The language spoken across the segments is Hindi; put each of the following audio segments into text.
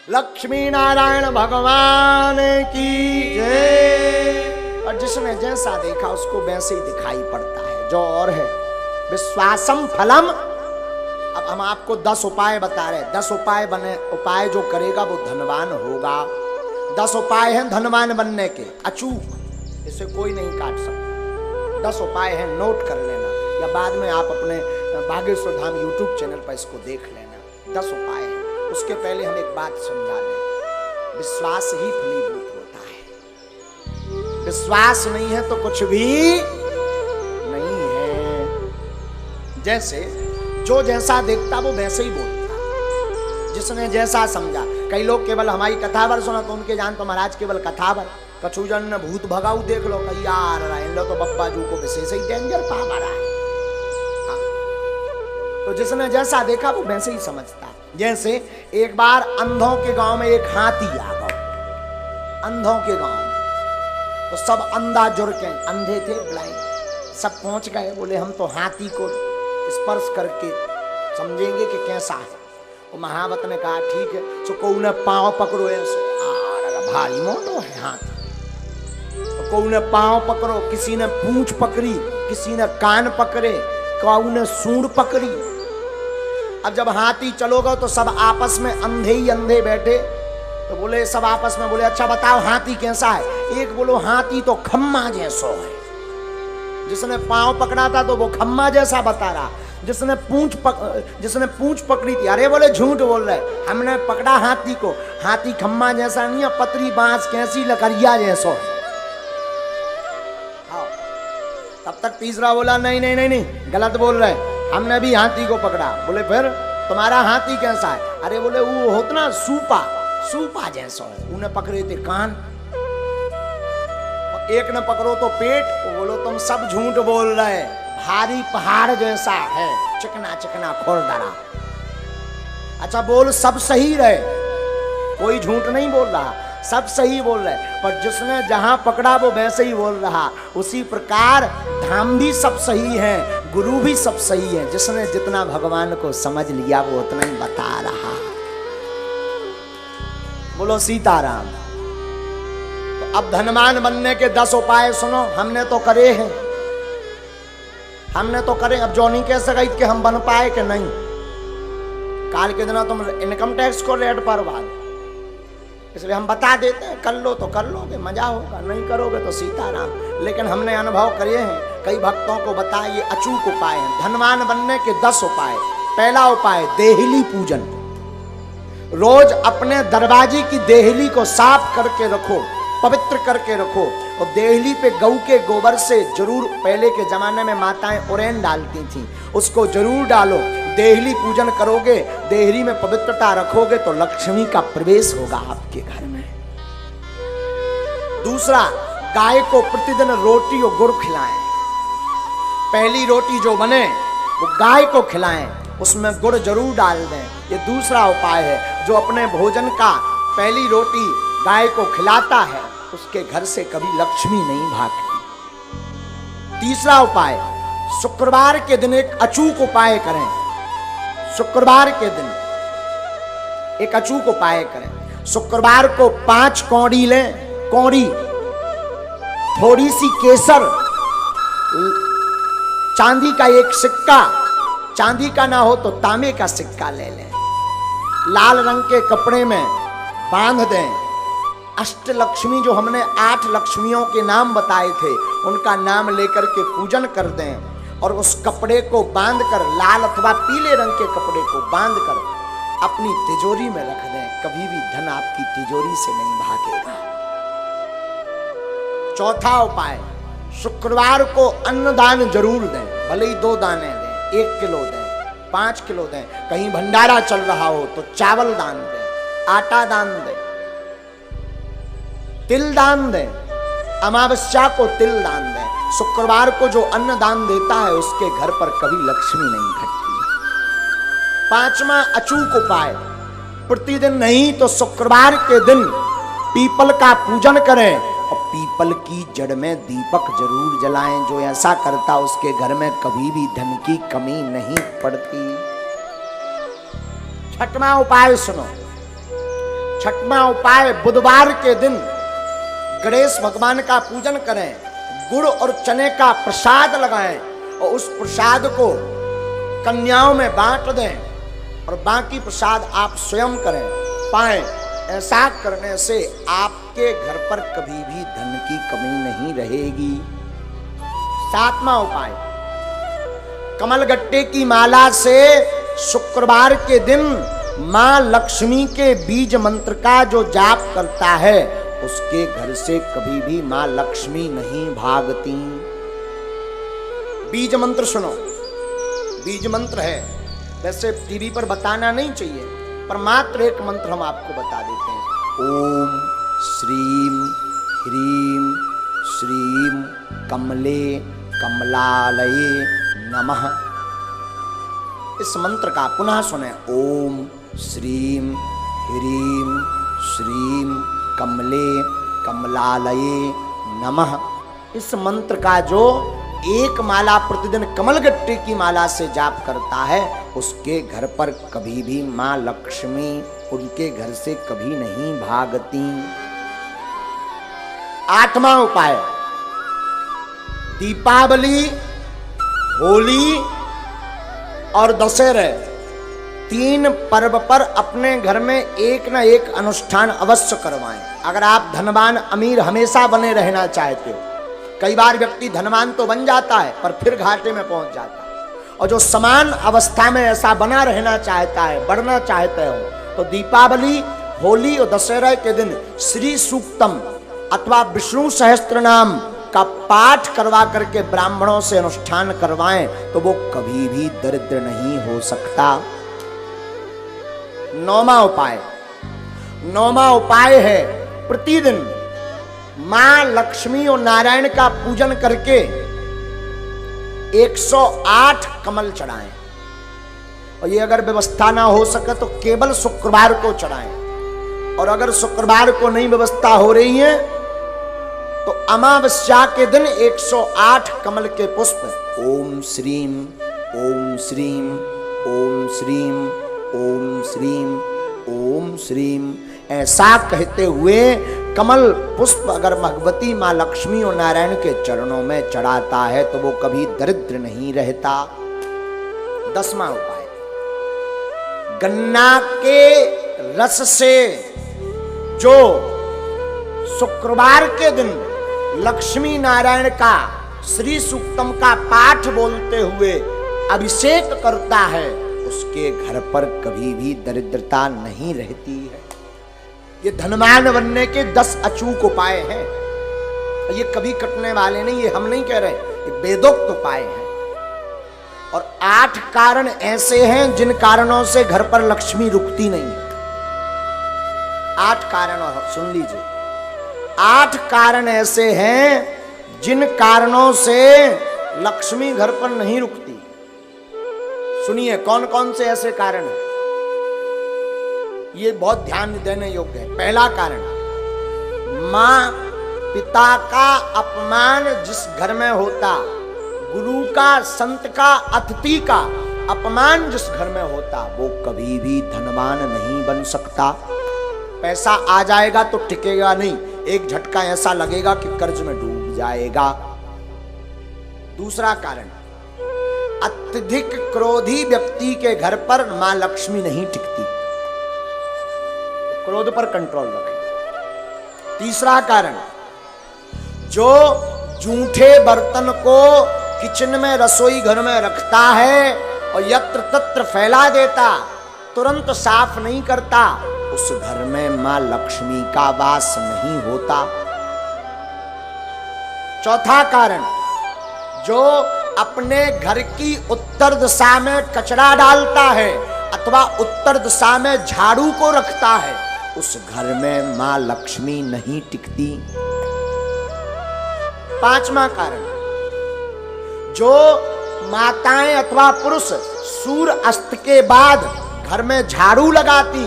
लक्ष्मी नारायण भगवान की जय। और जिसने जैसा देखा उसको वैसे ही दिखाई पड़ता है, जो और है विश्वासम फलम। अब हम आपको 10 उपाय बता रहे हैं। 10 उपाय बने, उपाय जो करेगा वो धनवान होगा। 10 उपाय हैं धनवान बनने के, अचूक, इसे कोई नहीं काट सकता। 10 उपाय हैं, नोट कर लेना, या बाद में आप अपने बागेश्वर धाम यूट्यूब चैनल पर इसको देख लेना। 10 उपाय हैं। उसके पहले हम एक बात समझा दें, विश्वास ही फलीभूत होता है। विश्वास नहीं है तो कुछ भी नहीं है। जैसे जो जैसा देखता वो वैसे ही बोलता, जिसने जैसा समझा। कई लोग केवल हमारी कथावर सुना तो उनके जान तो महाराज केवल कथावर, कछुजन ने भूत भगाऊ देख लो, कहीं यार इन लो तो बप्पा जू को विशेष ही डेंजर पा रहा है। तो जिसने जैसा देखा वो वैसे ही समझता। जैसे एक बार अंधों के गांव में एक हाथी आ गया। अंधों के गांव में तो सब अंधा जुड़ के, अंधे थे ब्लाइंड, सब पहुंच गए। बोले हम तो हाथी को स्पर्श करके समझेंगे कि कैसा है। वो महावत ने कहा ठीक है। सो को ने पांव पकड़ो, ऐसे भारी मोटो है हाथी। तो को ने पांव पकड़ो, किसी ने पूंछ पकड़ी, किसी ने कान पकड़े, काऊ ने सूंड पकड़ी। अब जब हाथी चलोगे तो सब आपस में अंधे ही अंधे बैठे। तो बोले सब आपस में बोले अच्छा बताओ हाथी कैसा है। एक बोलो हाथी तो खम्मा जैसा है। जिसने पांव पकड़ा था तो वो खम्मा जैसा बता रहा। जिसने पूंछ पकड़ी थी, अरे बोले झूठ बोल रहे, हमने पकड़ा हाथी को, हाथी खम्मा जैसा नहीं है, पतरी बांस कैसी लकड़िया जैसा है। तब तक तीसरा बोला नहीं नहीं नहीं नहीं गलत बोल रहे, हमने भी हाथी को पकड़ा। बोले फिर तुम्हारा हाथी कैसा है। अरे बोले वो होता ना सूपा जैसा है। उन्हें पकड़े थे कान, और एक ने पकड़ो तो पेट। वो बोलो तुम सब झूठ बोल रहे, भारी पहाड़ जैसा है, चिकना चिकना खुरदरा। अच्छा बोल सब सही रहे, कोई झूठ नहीं बोल रहा, सब सही बोल रहे। पर जिसने जहां पकड़ा वो वैसे ही बोल रहा। उसी प्रकार धाम भी सब सही है, गुरु भी सब सही है। जिसने जितना भगवान को समझ लिया वो उतना ही बता रहा। बोलो सीताराम। तो अब धनवान बनने के 10 उपाय सुनो। हमने तो करे हैं, हमने तो करे। अब जो नहीं कह सका कि हम बन पाए कि नहीं। काल के दिन तुम इनकम टैक्स को रेट पर बाद, इसलिए हम बता देते हैं कर लो तो कर लोगे, मजा होगा, नहीं करोगे तो सीताराम। लेकिन हमने अनुभव करे हैं, कई भक्तों को बताए ये अचूक उपाय हैं। धनवान बनने के 10 उपाय। पहला उपाय देहली पूजन। रोज अपने दरवाजे की देहली को साफ करके रखो, पवित्र करके रखो। और देहली पे गऊ के गोबर से जरूर, पहले के जमाने में माताएं उरेन डालती थी, उसको जरूर डालो। देहली पूजन करोगे, देहली में पवित्रता रखोगे तो लक्ष्मी का प्रवेश होगा आपके घर में। दूसरा, गाय को प्रतिदिन रोटी और गुड़ खिलाएं। पहली रोटी जो बने वो गाय को खिलाएं, उसमें गुड़ जरूर डाल दें। ये दूसरा उपाय है। जो अपने भोजन का पहली रोटी गाय को खिलाता है उसके घर से कभी लक्ष्मी नहीं भागती। तीसरा उपाय, शुक्रवार के दिन एक अचूक उपाय करें। शुक्रवार के दिन एक अचूक उपाय करें। शुक्रवार को 5 कौड़ी लें, कौड़ी, थोड़ी सी केसर, चांदी का एक सिक्का, चांदी का ना हो तो तांबे का सिक्का ले लें, लाल रंग के कपड़े में बांध दें। अष्टलक्ष्मी जो हमने 8 लक्ष्मियों के नाम बताए थे उनका नाम लेकर के पूजन कर दें। और उस कपड़े को बांधकर, लाल अथवा पीले रंग के कपड़े को बांधकर अपनी तिजोरी में रख दें। कभी भी धन आपकी तिजोरी से नहीं भागेगा। चौथा उपाय, शुक्रवार को अन्नदान जरूर दें। भले ही 2 दाने दें, 1 किलो दें, 5 किलो दें। कहीं भंडारा चल रहा हो तो चावल दान दें, आटा दान दें, तिल दान दें। अमावस्या को तिल दान दें। शुक्रवार को जो अन्न दान देता है उसके घर पर कभी लक्ष्मी नहीं घटती। 5वां अचूक उपाय, प्रतिदिन नहीं तो शुक्रवार के दिन पीपल का पूजन करें और पीपल की जड़ में दीपक जरूर जलाएं। जो ऐसा करता उसके घर में कभी भी धन की कमी नहीं पड़ती। 6वां उपाय सुनो, छठवां उपाय, बुधवार के दिन गणेश भगवान का पूजन करें, गुड़ और चने का प्रसाद लगाएं और उस प्रसाद को कन्याओं में बांट दें और बाकी प्रसाद आप स्वयं करें पाएं। ऐसा करने से आपके घर पर कभी भी धन की कमी नहीं रहेगी। सातवां उपाय, कमलगट्टे की माला से शुक्रवार के दिन मां लक्ष्मी के बीज मंत्र का जो जाप करता है उसके घर से कभी भी मां लक्ष्मी नहीं भागती। बीज मंत्र सुनो, बीज मंत्र है, वैसे टीवी पर बताना नहीं चाहिए, पर मात्र एक मंत्र हम आपको बता देते हैं। ओम श्रीम ह्रीम श्रीम कमले कमलालये नमः। इस मंत्र का पुनः सुने। ओम श्रीम ह्रीम श्रीम कमले कमलालये नमः। इस मंत्र का जो एक माला प्रतिदिन कमलगट्टे की माला से जाप करता है उसके घर पर कभी भी मां लक्ष्मी उनके घर से कभी नहीं भागती। आठवां उपाय, दीपावली, होली और दशहरे, तीन पर्व पर अपने घर में एक न एक अनुष्ठान अवश्य करवाएं। अगर आप धनवान अमीर हमेशा बने रहना चाहते हो, कई बार व्यक्ति धनवान तो बन जाता है पर फिर घाटे में पहुंच जाता है, और जो समान अवस्था में ऐसा बना रहना चाहता है, बढ़ना चाहते हो, तो दीपावली, होली और दशहरा के दिन श्री सूक्तम अथवा विष्णु सहस्त्र नाम का पाठ करवा करके ब्राह्मणों से अनुष्ठान करवाएं तो वो कभी भी दरिद्र नहीं हो सकता। नौवां उपाय है प्रतिदिन मां लक्ष्मी और नारायण का पूजन करके 108 कमल चढ़ाएं, और ये अगर व्यवस्था ना हो सके तो केवल शुक्रवार को चढ़ाएं, और अगर शुक्रवार को नहीं व्यवस्था हो रही है तो अमावस्या के दिन 108 कमल के पुष्प ओम श्रीम ओम श्रीम ओम श्रीम ओम श्रीम ओम श्रीम ऐसा कहते हुए कमल पुष्प अगर भगवती मां लक्ष्मी और नारायण के चरणों में चढ़ाता है तो वो कभी दरिद्र नहीं रहता। 10वां उपाय, गन्ना के रस से जो शुक्रवार के दिन लक्ष्मी नारायण का श्री सूक्तम का पाठ बोलते हुए अभिषेक करता है उसके घर पर कभी भी दरिद्रता नहीं रहती है। ये धनवान बनने के 10 अचूक उपाय हैं, ये कभी कटने वाले नहीं, ये हम नहीं कह रहे, ये वेदोक्त उपाय हैं। और 8 कारण ऐसे हैं जिन कारणों से घर पर लक्ष्मी रुकती नहीं है। 8 कारण सुन लीजिए, 8 कारण ऐसे हैं जिन कारणों से लक्ष्मी घर पर नहीं रुकती। सुनिए कौन कौन से ऐसे कारण हैं, ये बहुत ध्यान देने योग्य है। पहला कारण, मां पिता का अपमान जिस घर में होता, गुरु का, संत का, अतिथि का अपमान जिस घर में होता, वो कभी भी धनवान नहीं बन सकता। पैसा आ जाएगा तो टिकेगा नहीं, एक झटका ऐसा लगेगा कि कर्ज में डूब जाएगा। दूसरा कारण, अत्यधिक क्रोधी व्यक्ति के घर पर मां लक्ष्मी नहीं टिकती, क्रोध पर कंट्रोल रखें। तीसरा कारण, जो जूठे बर्तन को किचन में, रसोई घर में रखता है और यत्र तत्र फैला देता, तुरंत साफ नहीं करता, उस घर में मां लक्ष्मी का वास नहीं होता। चौथा कारण, जो अपने घर की उत्तर दिशा में कचरा डालता है अथवा उत्तर दिशा में झाड़ू को रखता है, उस घर में मां लक्ष्मी नहीं टिकती। पांचवा कारण, जो माताएं अथवा पुरुष सूर्य अस्त के बाद घर में झाड़ू लगाती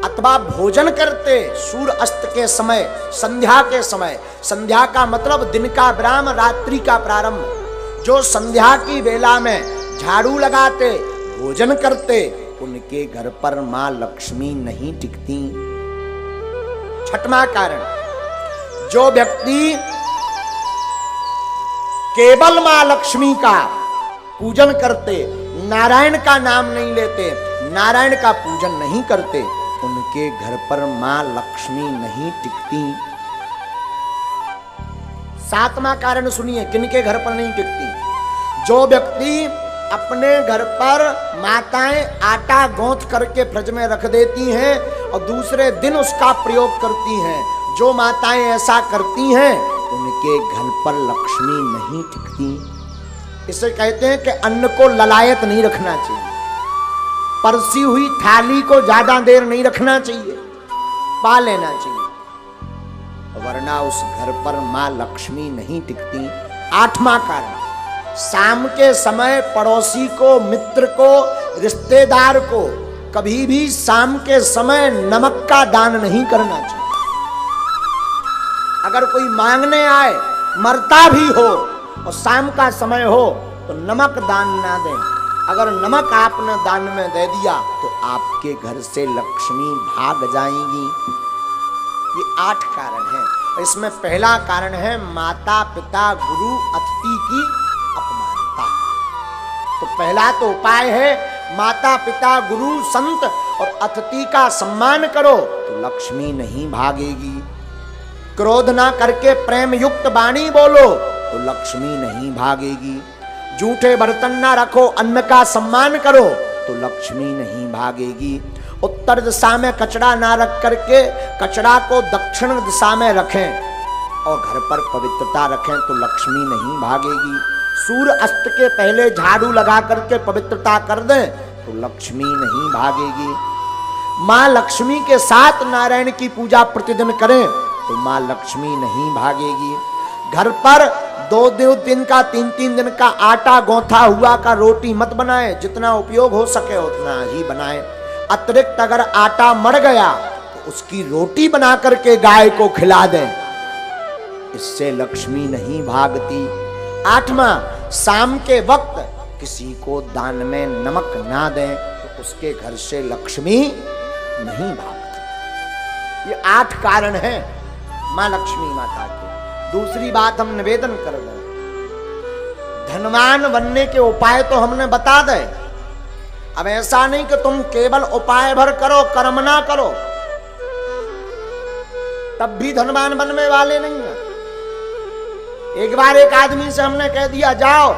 अथवा भोजन करते सूर्य अस्त के समय, संध्या के समय, संध्या का मतलब दिन का विराम, रात्रि का प्रारंभ, जो संध्या की वेला में झाड़ू लगाते, भोजन करते, उनके घर पर मां लक्ष्मी नहीं टिकती। छठवां कारण, जो व्यक्ति केवल मां लक्ष्मी का पूजन करते, नारायण का नाम नहीं लेते, नारायण का पूजन नहीं करते, उनके घर पर मां लक्ष्मी नहीं टिकती। सातवां कारण सुनिए, किनके घर पर नहीं टिकती? जो व्यक्ति अपने घर पर माताएं आटा गूंथ करके फ्रिज में रख देती हैं और दूसरे दिन उसका प्रयोग करती हैं, जो माताएं ऐसा करती हैं उनके घर पर लक्ष्मी नहीं टिकती। इसे कहते हैं कि अन्न को ललायत नहीं रखना चाहिए, परसी हुई थाली को ज्यादा देर नहीं रखना चाहिए, पा लेना चाहिए, वरना उस घर पर मां लक्ष्मी नहीं टिकती। आठवां कारण, शाम के समय पड़ोसी को, मित्र को, रिश्तेदार को कभी भी शाम के समय नमक का दान नहीं करना चाहिए। अगर कोई मांगने आए, मरता भी हो और शाम का समय हो तो नमक दान ना दें। अगर नमक आपने दान में दे दिया तो आपके घर से लक्ष्मी भाग जाएंगी। ये 8 कारण हैं। इसमें पहला कारण है माता पिता गुरु अतिथि की अपमानता। तो पहला तो उपाय है माता पिता गुरु संत और अतिथि का सम्मान करो तो लक्ष्मी नहीं भागेगी। क्रोध ना करके प्रेम युक्त वाणी बोलो तो लक्ष्मी नहीं भागेगी। झूठे बर्तन ना रखो, अन्न का सम्मान करो तो लक्ष्मी नहीं भागेगी। उत्तर दिशा में कचरा ना रख करके कचरा को दक्षिण दिशा में रखें और घर पर पवित्रता रखें तो लक्ष्मी नहीं भागेगी। सूर्य अस्त के पहले झाड़ू लगा करके पवित्रता कर दें तो लक्ष्मी नहीं भागेगी। मां लक्ष्मी के साथ नारायण की पूजा प्रतिदिन करें तो मां लक्ष्मी नहीं भागेगी। घर पर 2 दिन का 3 दिन का आटा गौथा हुआ का रोटी मत बनाए, जितना उपयोग हो सके उतना ही बनाए। अतिरिक्त अगर आटा मर गया तो उसकी रोटी बना करके गाय को खिला दें, इससे लक्ष्मी नहीं भागती। 8वां, शाम के वक्त किसी को दान में नमक ना दें तो उसके घर से लक्ष्मी नहीं भागती। ये 8 कारण हैं मां लक्ष्मी माता के। दूसरी बात हम निवेदन कर रहे हैं, धनवान बनने के उपाय तो हमने बता दे। अब ऐसा नहीं कि तुम केवल उपाय भर करो, कर्म ना करो, तब भी धनवान बनने वाले नहीं है। एक बार एक आदमी से हमने कह दिया जाओ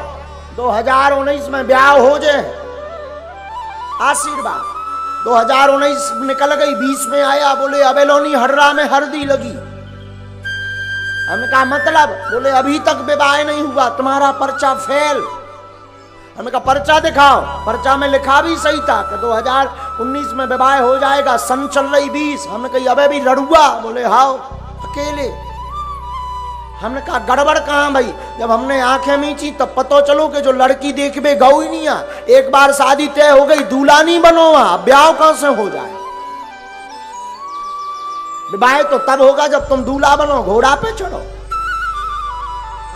2019 में ब्याह हो जाए, आशीर्वाद। 2019 निकल गई, 20 में आया, बोले अबेलोनी हर्रा में हरदी लगी। हमने कहा मतलब? बोले अभी तक विवाह नहीं हुआ, तुम्हारा पर्चा फेल। हमने कहा पर्चा दिखाओ। पर्चा में लिखा भी सही था कि 2019 में विवाह हो जाएगा, सन चल रही 20। हमने कही अबे भी लड़ुआ? बोले हाओ अकेले। हमने कहा गड़बड़ कहाँ भाई? जब हमने आंखें मीची तब पता चलो कि जो लड़की देखबे गौ ही नहीं आ। एक बार शादी तय हो गई, दूल्हा नहीं बनो, ब्याह कहां से हो जाए? विवाह तो तब होगा जब तुम दूल्हा बनो, घोड़ा पे चढ़ो।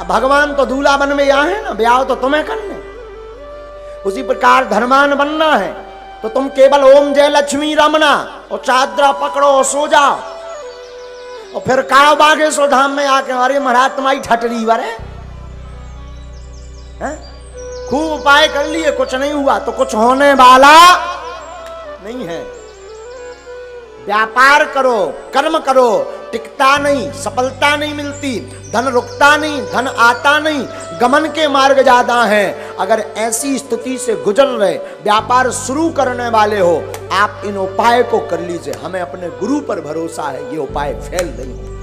अब भगवान तो दूल्हा बन में यहाँ है ना, ब्याह तो तुम्हें करने। उसी प्रकार धर्मान बनना है तो तुम केवल ओम जय लक्ष्मी रमना और चादरा पकड़ो और सो जाओ और फिर काव बागेश्वर धाम में आके अरे महाराज तुम्हारी ठटरी वरे खूब उपाय कर लिए, कुछ नहीं हुआ तो कुछ होने वाला नहीं है। व्यापार करो, कर्म करो, टिकता नहीं, सफलता नहीं मिलती, धन रुकता नहीं, धन आता नहीं, गमन के मार्ग ज्यादा हैं। अगर ऐसी स्थिति से गुजर रहे, व्यापार शुरू करने वाले हो, आप इन उपाय को कर लीजिए। हमें अपने गुरु पर भरोसा है, ये उपाय फेल नहीं होगा।